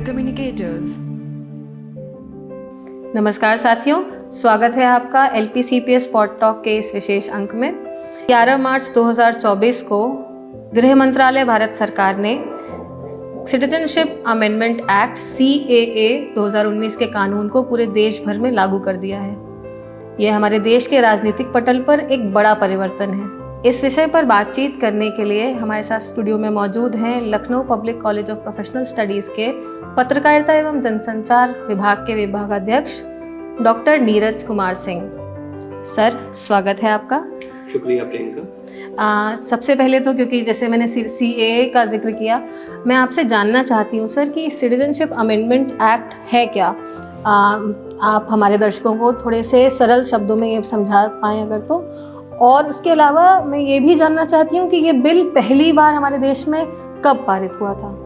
Communicators। नमस्कार साथियों, स्वागत है आपका LPCPS पॉड टॉक के इस विशेष अंक में। 11 मार्च 2024 को गृह मंत्रालय भारत सरकार ने सिटीजनशिप अमेंडमेंट एक्ट CAA 2019 के कानून को पूरे देश भर में लागू कर दिया है। यह हमारे देश के राजनीतिक पटल पर एक बड़ा परिवर्तन है। इस विषय पर बातचीत करने के लिए हमारे साथ स्टूडियो में मौजूद हैं Lucknow public college of professional studies के पत्रकारिता एवं जनसंचार विभाग के विभागाध्यक्ष डॉक्टर नीरज कुमार सिंह। सर, स्वागत है आपका। शुक्रिया प्रियंका। सबसे पहले तो क्योंकि जैसे मैंने CAA का जिक्र किया, मैं आपसे जानना चाहती हूँ सर कि सिटीजनशिप अमेंडमेंट एक्ट है क्या। आप हमारे दर्शकों को थोड़े से सरल शब्दों में ये समझा पाएँ अगर तो। और उसके अलावा मैं ये भी जानना चाहती हूँ कि ये बिल पहली बार हमारे देश में कब पारित हुआ था।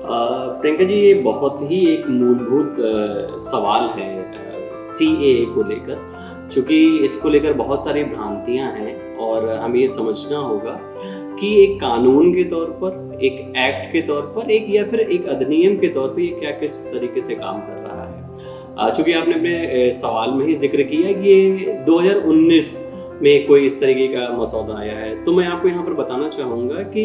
प्रियंका जी, ये बहुत ही एक मूलभूत सवाल है CAA को लेकर, क्योंकि इसको लेकर बहुत सारी भ्रांतियां हैं और हमें ये समझना होगा कि एक कानून के तौर पर, एक एक्ट के तौर पर, एक या फिर एक अधिनियम के तौर पर ये क्या किस तरीके से काम कर रहा है। चूंकि आपने अपने सवाल में ही जिक्र किया कि ये 2019 में कोई इस तरीके का मसौदा आया है, तो मैं आपको यहाँ पर बताना चाहूँगा कि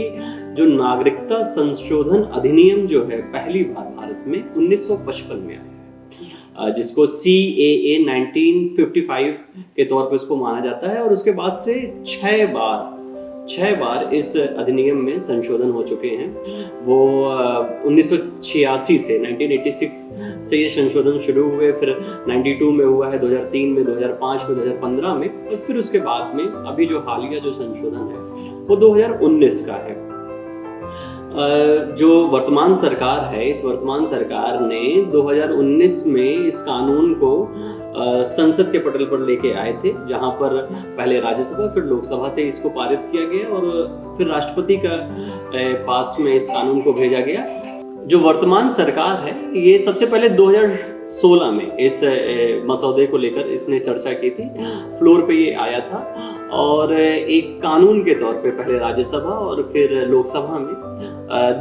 जो नागरिकता संशोधन अधिनियम जो है पहली बार भारत में 1955 में आया, जिसको CAA 1955 के तौर पर उसको माना जाता है। और उसके बाद से 6 बार इस अधिनियम में संशोधन हो चुके हैं। वो 1986 से 1986 से ये संशोधन शुरू हुए, फिर 92 में हुआ है, 2003 में, 2005 में, 2015 में, और फिर उसके बाद में अभी जो हालिया जो संशोधन है वो 2019 का है। जो वर्तमान सरकार है, इस वर्तमान सरकार ने 2019 में इस कानून को संसद के पटल पर लेके आए थे, जहां पर पहले राज्यसभा फिर लोकसभा से इसको पारित किया गया और फिर राष्ट्रपति का पास में इस कानून को भेजा गया। जो वर्तमान सरकार है, ये सबसे पहले 2016 में इस मसौदे को लेकर इसने चर्चा की थी, फ्लोर पे ये आया था और एक कानून के तौर पे पहले राज्यसभा और फिर लोकसभा में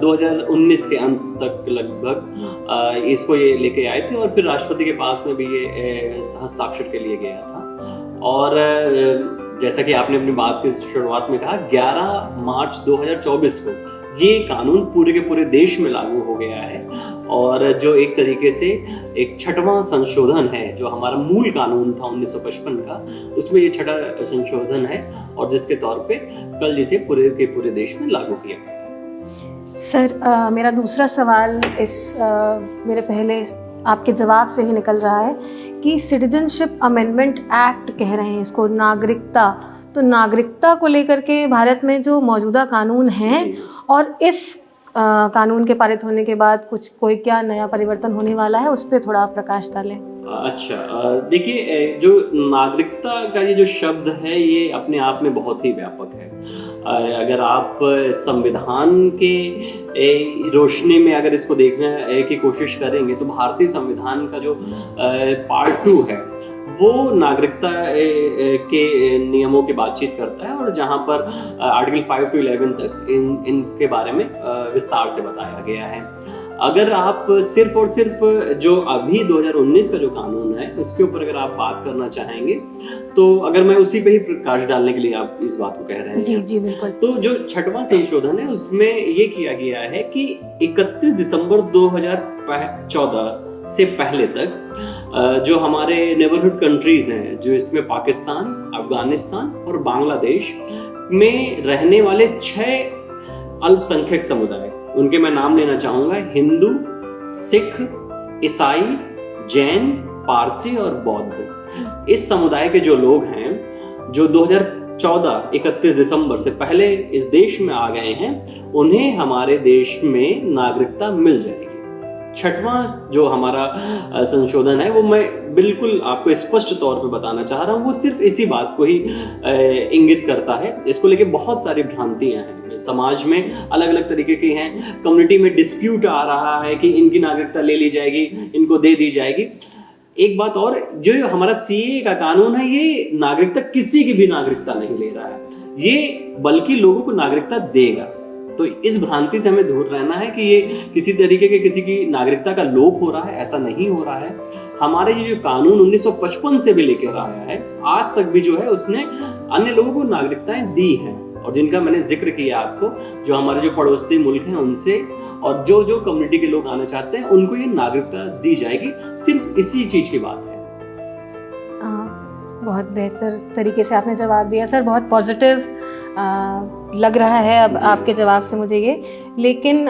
2019 के अंत तक लगभग इसको ये लेके आए थे और फिर राष्ट्रपति के पास में भी ये हस्ताक्षर के लिए गया था। और जैसा कि आपने अपनी बात की शुरुआत में कहा, 11 मार्च 2024 को ये कानून पूरे के पूरे देश में लागू हो गया है और जो एक तरीके से एक 6वां संशोधन है, जो हमारा मूल कानून था 1955 का, उसमें ये 6वां संशोधन है और जिसके तौर पे कल जिसे पूरे के पूरे देश में लागू किया गया। सर, मेरा दूसरा सवाल मेरे पहले आपके जवाब से ही निकल रहा है कि सिटीजनशिप अमेंडमेंट एक्ट कह रहे हैं इसको, नागरिकता। तो नागरिकता को लेकर के भारत में जो मौजूदा कानून हैं और इस कानून के पारित होने के बाद कोई क्या नया परिवर्तन होने वाला है, उस पर थोड़ा प्रकाश डालें। अच्छा, देखिए, जो नागरिकता का ये जो शब्द है ये अपने आप में बहुत ही व्यापक है। अगर आप संविधान के रोशनी में अगर इसको देखने की कोशिश करेंगे तो भारतीय संविधान का जो पार्ट 2 है वो नागरिकता के नियमों की बातचीत करता है और जहां पर आर्टिकल 5 to 11 तक इनके बारे में विस्तार से बताया गया है। अगर आप सिर्फ और सिर्फ जो अभी 2019 का जो कानून है उसके ऊपर अगर आप बात करना चाहेंगे, तो अगर मैं उसी पे ही प्रकाश डालने के लिए आप इस बात को कह रहे हैं। जी बिल्कुल। तो जो 6वां संशोधन है उसमें ये किया गया है कि 31 दिसंबर 2014 से पहले तक जो हमारे नेबरहुड कंट्रीज हैं, जो इसमें पाकिस्तान, अफगानिस्तान और बांग्लादेश में रहने वाले 6 अल्पसंख्यक समुदाय, उनके मैं नाम लेना चाहूंगा: हिंदू, सिख, ईसाई, जैन, पारसी और बौद्ध। इस समुदाय के जो लोग हैं, जो 2014 31 दिसंबर से पहले इस देश में आ गए हैं, उन्हें हमारे देश में नागरिकता मिल जाएगी। 6वां जो हमारा संशोधन है वो मैं बिल्कुल आपको स्पष्ट तौर पे बताना चाह रहा हूँ, वो सिर्फ इसी बात को ही इंगित करता है। इसको लेके बहुत सारी भ्रांतियां हैं, समाज में अलग अलग तरीके की हैं, कम्युनिटी में डिस्प्यूट आ रहा है कि इनकी नागरिकता ले ली जाएगी, इनको दे दी जाएगी। एक बात और, जो हमारा CAA का कानून है, ये नागरिकता, किसी की भी नागरिकता नहीं ले रहा है, ये बल्कि लोगों को नागरिकता देगा। तो इस भ्रांति से हमें दूर रहना है कि ये किसी तरीके के किसी की नागरिकता का लोप हो रहा है, ऐसा नहीं हो रहा है। हमारे ये जो कानून 1955 से भी लेकर आया है, आज तक भी जो है उसने अन्य लोगों को नागरिकताएं दी हैं, और जिनका मैंने जिक्र किया आपको, जो हमारे जो पड़ोसी मुल्क हैं उनसे, और जो जो कम्युनिटी के लोग आना चाहते हैं उनको ये नागरिकता दी जाएगी। सिर्फ इसी चीज की बात है। बहुत बेहतर तरीके से आपने जवाब दिया सर, बहुत पॉजिटिव लग रहा है अब आपके जवाब से मुझे ये। लेकिन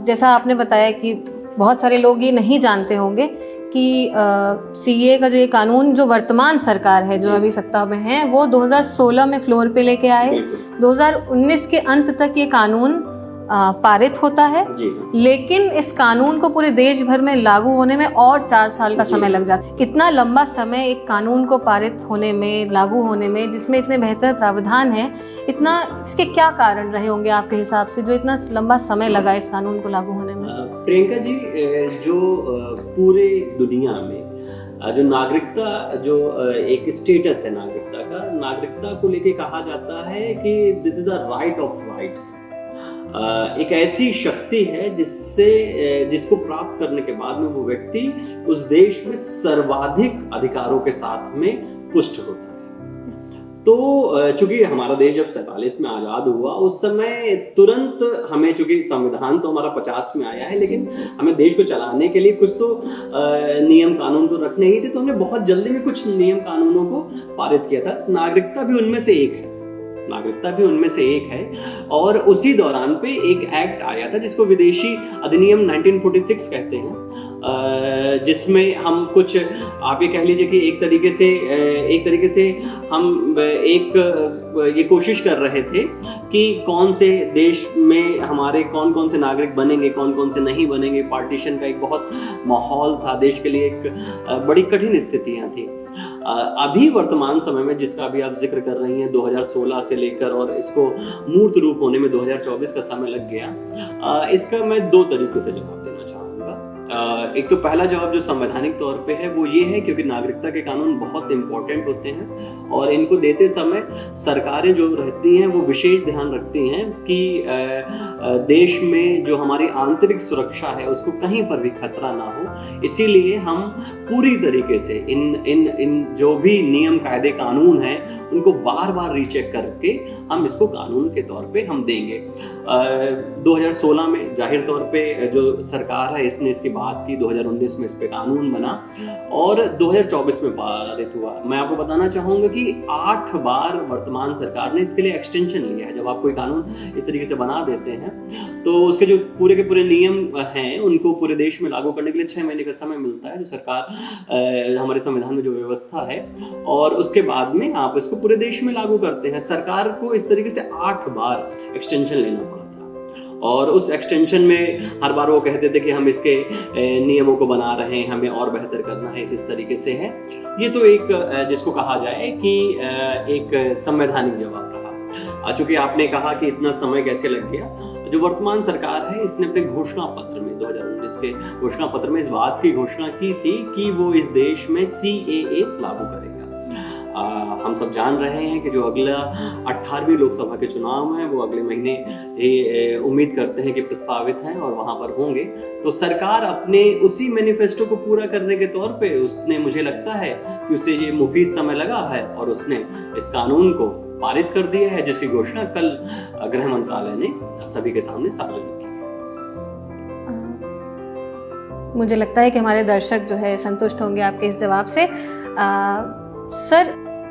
जैसा आपने बताया कि बहुत सारे लोग ये नहीं जानते होंगे कि सीए का जो ये कानून जो वर्तमान सरकार है जो अभी सत्ता में है वो 2016 में फ्लोर पे लेके आए। 2019 के अंत तक ये कानून पारित होता है, लेकिन इस कानून को पूरे देश भर में लागू होने में और 4 साल का समय लग जाता है। इतना लंबा समय एक कानून को पारित होने में, लागू होने में, जिसमें इतने बेहतर प्रावधान है, इतना इसके क्या कारण रहे होंगे आपके हिसाब से जो इतना लंबा समय लगा इस कानून को लागू होने में? प्रियंका जी, जो पूरे दुनिया में जो नागरिकता, जो एक स्टेटस है नागरिकता का, नागरिकता को लेके कहा जाता है कि this is the right of rights. एक ऐसी शक्ति है जिसको प्राप्त करने के बाद में वो व्यक्ति उस देश में सर्वाधिक अधिकारों के साथ में पुष्ट होता है। तो चूंकि हमारा देश जब 47 में आजाद हुआ, उस समय तुरंत हमें, चूंकि संविधान तो हमारा 50 में आया है, लेकिन हमें देश को चलाने के लिए कुछ तो नियम कानून तो रखने ही थे, तो हमने बहुत जल्दी में कुछ नियम कानूनों को पारित किया था। नागरिकता भी उनमें से एक है, और उसी दौरान पे एक एक्ट आया था जिसको विदेशी अधिनियम 1946 कहते हैं, जिसमें हम कुछ, आप ये कह लीजिए कि एक तरीके से हम ये कोशिश कर रहे थे कि कौन से देश में हमारे कौन कौन से नागरिक बनेंगे, कौन कौन से नहीं बनेंगे। पार्टीशन का एक बहुत माहौल था, देश के लिए एक बड़ी कठिन स्थितियां थी। अभी वर्तमान समय में जिसका अभी आप जिक्र कर रही हैं, 2016 से लेकर और इसको मूर्त रूप होने में 2024 का समय लग गया, इसका मैं 2 तरीके से जवाब देना चाहूँगा। एक तो पहला जवाब जो संवैधानिक तौर पे है वो ये है, क्योंकि नागरिकता के कानून बहुत इंपॉर्टेंट होते हैं और इनको देते समय सरकारें जो रहती हैं वो विशेष ध्यान रखती हैं कि देश में जो हमारी आंतरिक सुरक्षा है उसको कहीं पर भी खतरा ना हो। इसीलिए हम पूरी तरीके से इन जो भी नियम कायदे कानून हैं उनको बार बार रीचेक करके हम इसको कानून के तौर पे हम देंगे। 2016 में जाहिर तौर पे जो सरकार है इसने इसकी बात की, 2019 में इस पे कानून बना और 2024 में पारित हुआ। मैं आपको बताना चाहूंगा कि 8 बार वर्तमान सरकार ने इसके लिए एक्सटेंशन लिया है। जब आप कोई कानून इस तरीके से बना देते हैं तो उसके जो पूरे के पूरे नियम हैं उनको पूरे देश में लागू करने के लिए 6 महीने का समय मिलता है, जो सरकार हमारे संविधान में जो व्यवस्था है, और उसके बाद में आप इसको पूरे देश में लागू करते हैं। सरकार को इस तरीके से 8 बार एक्सटेंशन लेना पड़ा था और उस एक्सटेंशन में हर बार वो कहते थे कि हम इसके नियमों को बना रहे हैं, हमें और बेहतर करना है, इस तरीके से है। ये तो एक जिसको कहा जाए कि एक संवैधानिक जवाब रहा। चूंकि आपने कहा कि इतना समय कैसे लग गया, जो वर्तमान सरकार है इसने अपने घोषणा पत्र में 2019 के घोषणा पत्र में इस बात की घोषणा की थी कि वो इस देश में CAA लागू करेगा। हम सब जान रहे हैं कि जो अगला 18वीं लोकसभा के चुनाव हैं वो अगले महीने उम्मीद करते हैं कि प्रस्तावित हैं और वहां पर होंगे। तो सरकार अपने उसी मैनिफेस्टो को पूरा करने के तौर पे उसने, मुझे लगता है कि उसे ये मुफीद समय लगा है और उसने इस कानून को पारित कर दिया है, जिसकी घोषणा कल गृह मंत्रालय ने सभी के सामने सार्वजनिक की। मुझे लगता है कि हमारे दर्शक जो है संतुष्ट होंगे आपके इस जवाब से।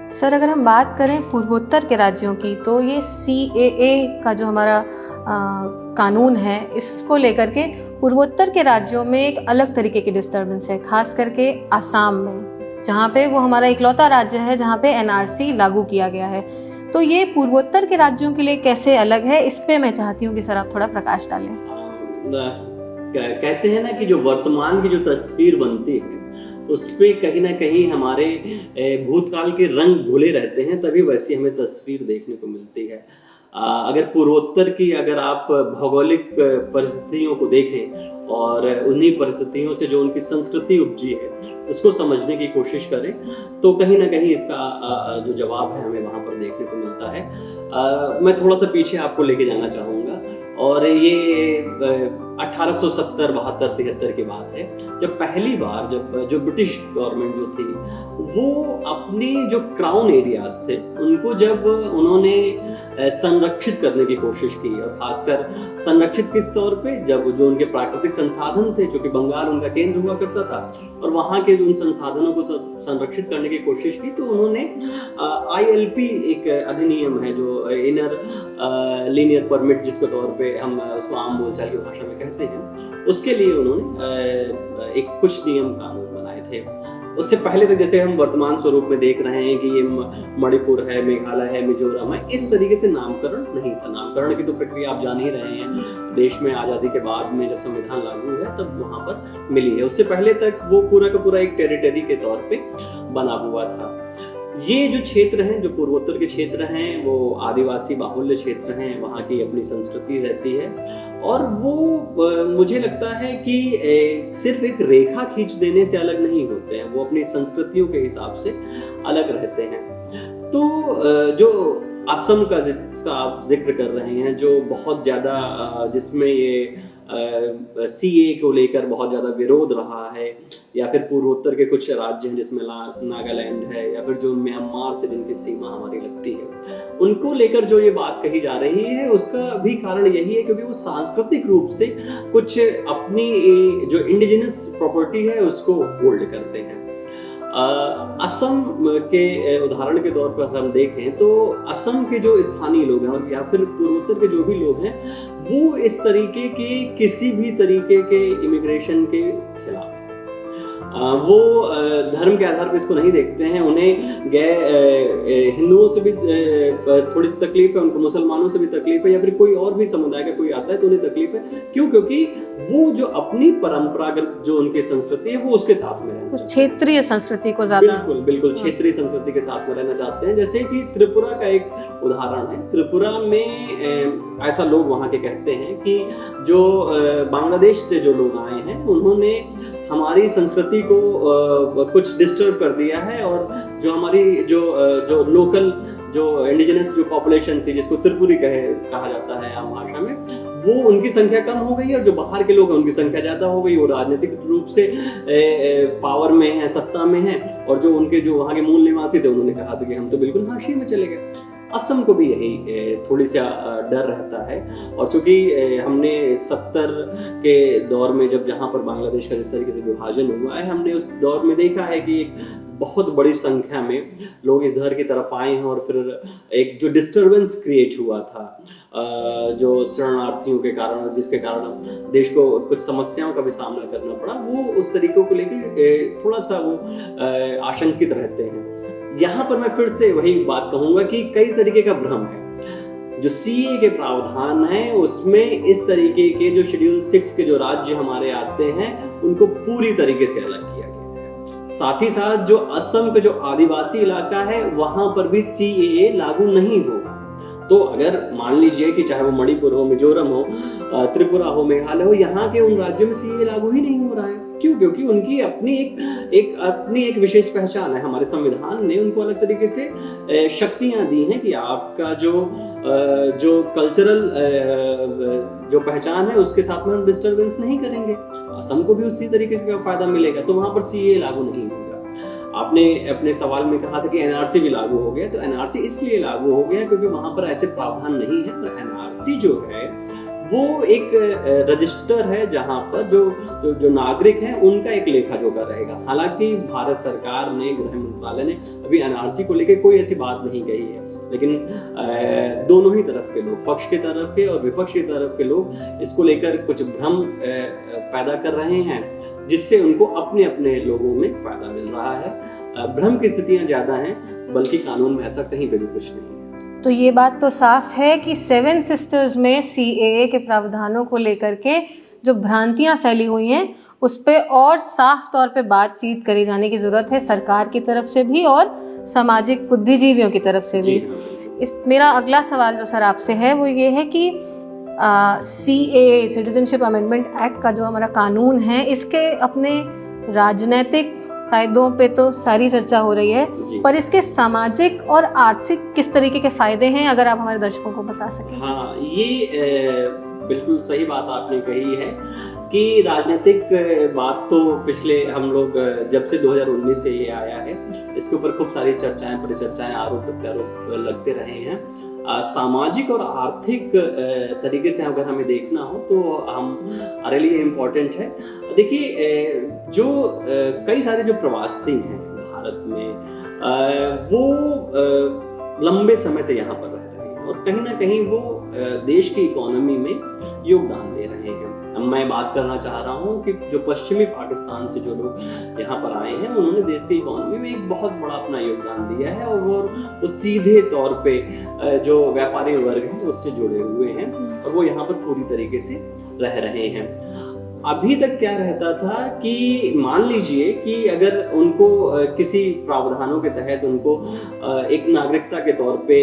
सर अगर हम बात करें पूर्वोत्तर के राज्यों की, तो ये CAA का जो हमारा कानून है इसको लेकर के पूर्वोत्तर के राज्यों में एक अलग तरीके की डिस्टर्बेंस है, खास करके आसाम में, जहाँ पे वो हमारा इकलौता राज्य है जहाँ पे NRC लागू किया गया है। तो ये पूर्वोत्तर के राज्यों के लिए कैसे अलग है, इस पे मैं चाहती हूँ कि सर आप थोड़ा प्रकाश डालें। कहते हैं ना कि जो वर्तमान की जो तस्वीर बनती है उस पे कहीं ना कहीं हमारे भूतकाल के रंग घुले रहते हैं, तभी वैसी हमें तस्वीर देखने को मिलती है। अगर पूर्वोत्तर की अगर आप भौगोलिक परिस्थितियों को देखें और उन्हीं परिस्थितियों से जो उनकी संस्कृति उपजी है उसको समझने की कोशिश करें तो कहीं ना कहीं इसका जो जवाब है हमें वहां पर देखने को मिलता है। मैं थोड़ा सा पीछे आपको लेके जाना चाहूँगा। और ये 1870-72-73 की बात है, जब पहली बार जब जो ब्रिटिश गवर्नमेंट जो थी वो अपने जो क्राउन एरियाज थे उनको जब उन्होंने संरक्षित करने की कोशिश की, और खासकर संरक्षित किस तौर पे, जब जो उनके प्राकृतिक संसाधन थे, जो कि बंगाल उनका केंद्र हुआ करता था, और वहाँ के उन संसाधनों को संरक्षित करने की कोशिश की, तो उन्होंने ILP एक अधिनियम है जो इनर लीनियर परमिट जिसके तौर पे हम उसको आम बोलचाल की भाषा में कहते हैं, उसके लिए उन्होंने एक कुछ नियम कानून बनाए थे। उससे पहले तक जैसे हम वर्तमान स्वरूप में देख रहे हैं कि ये मणिपुर है, मेघालय है, मिजोरम है, इस तरीके से नामकरण नहीं था। नामकरण की तो प्रक्रिया आप जान ही रहे हैं, देश में आज़ादी के बाद में जब संविधान लागू हुआ तब वहाँ पर मिली है। उससे पहले तक वो पूरा का पूरा एक टेरिटरी के तौर पे बना हुआ था। ये जो क्षेत्र हैं, जो पूर्वोत्तर के क्षेत्र हैं, वो आदिवासी बाहुल्य क्षेत्र हैं, वहाँ की अपनी संस्कृति रहती है, और वो मुझे लगता है कि सिर्फ एक रेखा खींच देने से अलग नहीं होते हैं, वो अपनी संस्कृतियों के हिसाब से अलग रहते हैं। तो जो असम का जिसका आप जिक्र कर रहे हैं, जो बहुत ज़्यादा जिसमें ये CAA को लेकर बहुत ज़्यादा विरोध रहा है, या फिर पूर्वोत्तर के कुछ राज्य हैं जिसमें नागालैंड है, या फिर जो म्यांमार से जिनकी सीमा हमारी लगती है, उनको लेकर जो ये बात कही जा रही है, उसका भी कारण यही है क्योंकि वो सांस्कृतिक रूप से कुछ अपनी जो इंडिजिनस प्रॉपर्टी है उसको होल्ड करते हैं। असम के उदाहरण के तौर पर हम देखें तो असम के जो स्थानीय लोग हैं, और या फिर पूर्वोत्तर के जो भी लोग हैं, वो इस तरीके के किसी भी तरीके के इमिग्रेशन के खिलाफ, वो धर्म के आधार पर इसको नहीं देखते हैं। उन्हें हिंदुओं से भी थोड़ी सी तकलीफ है, उनको मुसलमानों से भी तकलीफ है, या फिर कोई और भी समुदाय का कोई आता है तो उन्हें तकलीफ है। क्यों? क्योंकि वो जो अपनी परंपरागत जो उनकी संस्कृति है वो उसके साथ में रहना, क्षेत्रीय संस्कृति को ज्यादा, बिल्कुल क्षेत्रीय संस्कृति के साथ में रहना चाहते हैं। जैसे कि त्रिपुरा का एक उदाहरण है। त्रिपुरा में ऐसा लोग वहाँ के कहते हैं कि जो बांग्लादेश से जो लोग आए हैं उन्होंने हमारी संस्कृति को कुछ डिस्टर्ब कर दिया है, और जो हमारी जो लोकल जो इंडिजिनस जो पॉपुलेशन थी, जिसको त्रिपुरी कहा जाता है आम भाषा में, वो उनकी संख्या कम हो गई, और जो बाहर के लोग हैं उनकी संख्या ज्यादा हो गई। वो राजनीतिक रूप से पावर में है, सत्ता में है, और जो उनके जो वहाँ के मूल निवासी थे उन्होंने कहा था कि हम तो बिल्कुल हाशिए में चले गए। असम को भी यही थोड़ी सा डर रहता है, और चूंकि हमने 70 के दौर में जब जहाँ पर बांग्लादेश का जिस तरीके से विभाजन हुआ है, हमने उस दौर में देखा है कि एक बहुत बड़ी संख्या में लोग इस धर की तरफ आए हैं, और फिर एक जो डिस्टरबेंस क्रिएट हुआ था जो शरणार्थियों के कारण, जिसके कारण देश को कुछ समस्याओं का भी सामना करना पड़ा, वो उस तरीकों को लेकर थोड़ा सा वो आशंकित रहते हैं। यहाँ पर मैं फिर से वही बात कहूंगा कि कई तरीके का भ्रम है। जो CAA के प्रावधान है उसमें इस तरीके के जो शेड्यूल 6 के जो राज्य हमारे आते हैं उनको पूरी तरीके से अलग किया गया है। साथ ही साथ जो असम का जो आदिवासी इलाका है वहां पर भी CAA लागू नहीं होगा। तो अगर मान लीजिए कि चाहे वो मणिपुर हो, मिजोरम हो, त्रिपुरा हो, मेघालय हो, यहाँ के उन राज्यों में CAA लागू ही नहीं हो रहा है। क्यों? क्योंकि उनकी अपनी एक विशेष पहचान है। हमारे संविधान ने उनको अलग तरीके से शक्तियां दी हैं कि आपका जो कल्चरल जो पहचान है उसके साथ में हम डिस्टर्बेंस नहीं करेंगे। असम को भी उसी तरीके का फायदा मिलेगा, तो वहां पर CAA लागू नहीं होगा। आपने अपने सवाल में कहा था कि NRC भी लागू हो गया, तो NRC इसलिए लागू हो गया क्योंकि वहां पर ऐसे प्रावधान नहीं है। तो NRC जो है वो एक रजिस्टर है जहां पर जो नागरिक हैं उनका एक लेखा जोखा रहेगा। हालांकि भारत सरकार ने, गृह मंत्रालय ने अभी NRC को लेकर कोई ऐसी बात नहीं कही है, लेकिन दोनों ही तरफ के लोग, पक्ष की तरफ के और विपक्ष की तरफ के लोग इसको लेकर कुछ भ्रम पैदा कर रहे हैं, जिससे उनको अपने अपने लोगों में फायदा मिल रहा है। भ्रम की स्थितियां ज्यादा हैं, बल्कि कानून में ऐसा कहीं पे भी कुछ नहीं है। तो ये बात तो साफ है कि 7 सिस्टर्स में CAA के प्रावधानों को लेकर के जो भ्रांतियां फैली हुई हैं उस पे और साफ तौर पे बातचीत करी जाने की जरूरत है, सरकार की तरफ से भी और सामाजिक बुद्धिजीवियों की तरफ से भी। मेरा अगला सवाल जो सर आपसे है वो ये है कि CAA सिटीजनशिप अमेंडमेंट एक्ट का जो हमारा कानून है, इसके अपने राजनीतिक फायदों पे तो सारी चर्चा हो रही है, पर इसके सामाजिक और आर्थिक किस तरीके के फायदे हैं, अगर आप हमारे दर्शकों को बता सकें। हाँ, ये बिल्कुल सही बात आपने कही है कि राजनीतिक बात तो पिछले हम लोग जब से 2019 से ये आया है, इसके ऊपर खूब सारी चर्चाएं, परिचर्चाएं, आरोप प्रत्यारोप लगते रहे हैं। सामाजिक और आर्थिक तरीके से अगर हमें देखना हो तो हमारे लिए इम्पोर्टेंट है। देखिए, जो कई सारे जो प्रवासी हैं भारत में, वो लंबे समय से यहाँ पर रह रहे हैं और कहीं ना कहीं वो देश की इकोनॉमी में योगदान दे रहे हैं। मैं बात करना चाह रहा हूँ कि जो पश्चिमी पाकिस्तान से जो लोग यहाँ पर आए हैं, उन्होंने देश की इकोनॉमी में एक बहुत बड़ा अपना योगदान दिया है और वो सीधे तौर पे जो व्यापारी वर्ग है उससे जुड़े हुए हैं और वो यहाँ पर पूरी तरीके से रह रहे हैं। अभी तक क्या रहता था कि मान लीजिए कि अगर उनको किसी प्रावधानों के तहत उनको एक नागरिकता के तौर पे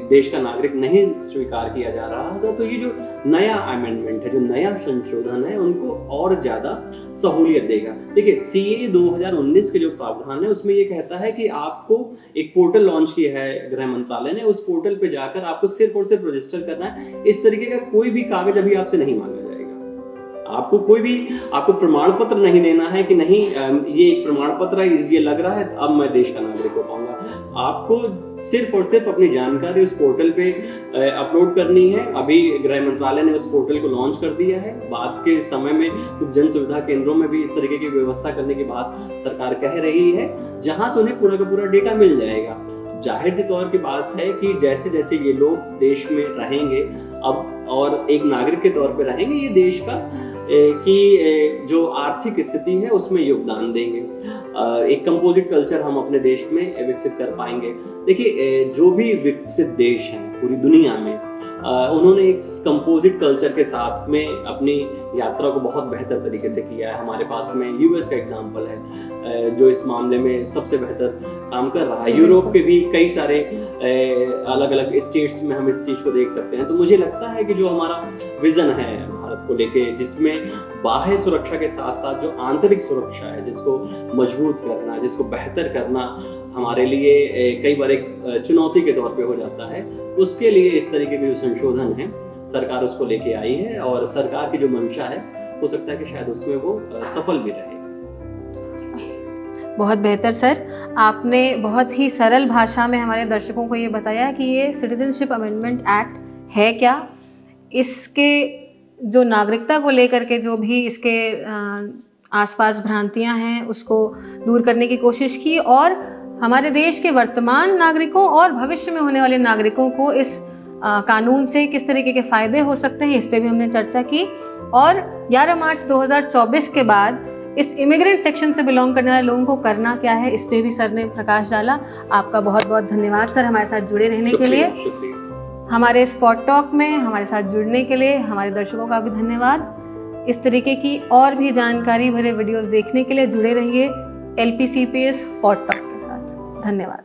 देश का नागरिक नहीं स्वीकार किया जा रहा था, तो ये जो नया अमेंडमेंट है, जो नया संशोधन है, उनको और ज्यादा सहूलियत देगा। देखिए, सीए 2019 के जो प्रावधान है उसमें ये कहता है कि आपको एक पोर्टल लॉन्च किया है गृह मंत्रालय ने, उस पोर्टल पे जाकर आपको सिर्फ और सिर्फ रजिस्टर करना है। इस तरीके का कोई भी कागज अभी आपसे नहीं मांगा जाएगा। आपको कोई भी प्रमाण पत्र नहीं देना है कि नहीं ये एक प्रमाण पत्र है, ये लग रहा है अब मैं देश का नागरिक हो पाऊंगा। आपको सिर्फ और सिर्फ अपनी जानकारी उस पोर्टल पे अपलोड करनी है। अभी गृह मंत्रालय ने उस पोर्टल को लॉन्च कर दिया है। बाद के समय में कुछ जन सुविधा केंद्रों में भी इस तरीके की व्यवस्था करने की बात सरकार कह रही है, जहां से उन्हें पूरा का पूरा डेटा मिल जाएगा। जाहिर सी तौर की बात है कि जैसे जैसे ये लोग देश में रहेंगे अब और एक नागरिक के तौर पे रहेंगे, ये देश का की जो आर्थिक स्थिति है उसमें योगदान देंगे। एक कंपोजिट कल्चर हम अपने देश में विकसित कर पाएंगे। देखिए, जो भी विकसित देश हैं पूरी दुनिया में, उन्होंने एक कंपोजिट कल्चर के साथ में अपनी यात्रा को बहुत बेहतर तरीके से किया है। हमारे पास में यूएस का एग्जांपल है जो इस मामले में सबसे बेहतर काम कर रहा है। यूरोप के भी कई सारे अलग अलग स्टेट्स में हम इस चीज को देख सकते हैं। तो मुझे लगता है कि जो हमारा विजन है भारत को लेके, जिसमें बाह्य सुरक्षा के साथ साथ जो आंतरिक सुरक्षा है, जिसको मजबूत करना, जिसको बेहतर करना हमारे लिए कई बार एक चुनौती के तौर पे हो जाता है, उसके लिए इस तरीके के जो संशोधन है सरकार उसको लेके आई है और सरकार की जो मंशा है हो सकता है कि शायद उसमें वो सफल भी रहे। बहुत बेहतर सर, आपने बहुत ही सरल भाषा में हमारे दर्शकों को ये बताया कि ये सिटीजनशिप अमेंडमेंट एक्ट है क्या, इसके जो नागरिकता को लेकर के जो भी इसके आसपास भ्रांतियां हैं उसको दूर करने की कोशिश की और हमारे देश के वर्तमान नागरिकों और भविष्य में होने वाले नागरिकों को इस कानून से किस तरीके के फायदे हो सकते हैं, इस पे भी हमने चर्चा की। और 11 मार्च 2024 के बाद इस इमिग्रेंट सेक्शन से बिलोंग करने वाले लोगों को करना क्या है, इस पे भी सर ने प्रकाश डाला। आपका बहुत बहुत धन्यवाद सर हमारे साथ जुड़े रहने के लिए। हमारे स्पॉट टॉक में हमारे साथ जुड़ने के लिए हमारे दर्शकों का भी धन्यवाद। इस तरीके की और भी जानकारी भरे वीडियोस देखने के लिए जुड़े रहिए LPCPS स्पॉट टॉक के साथ। धन्यवाद।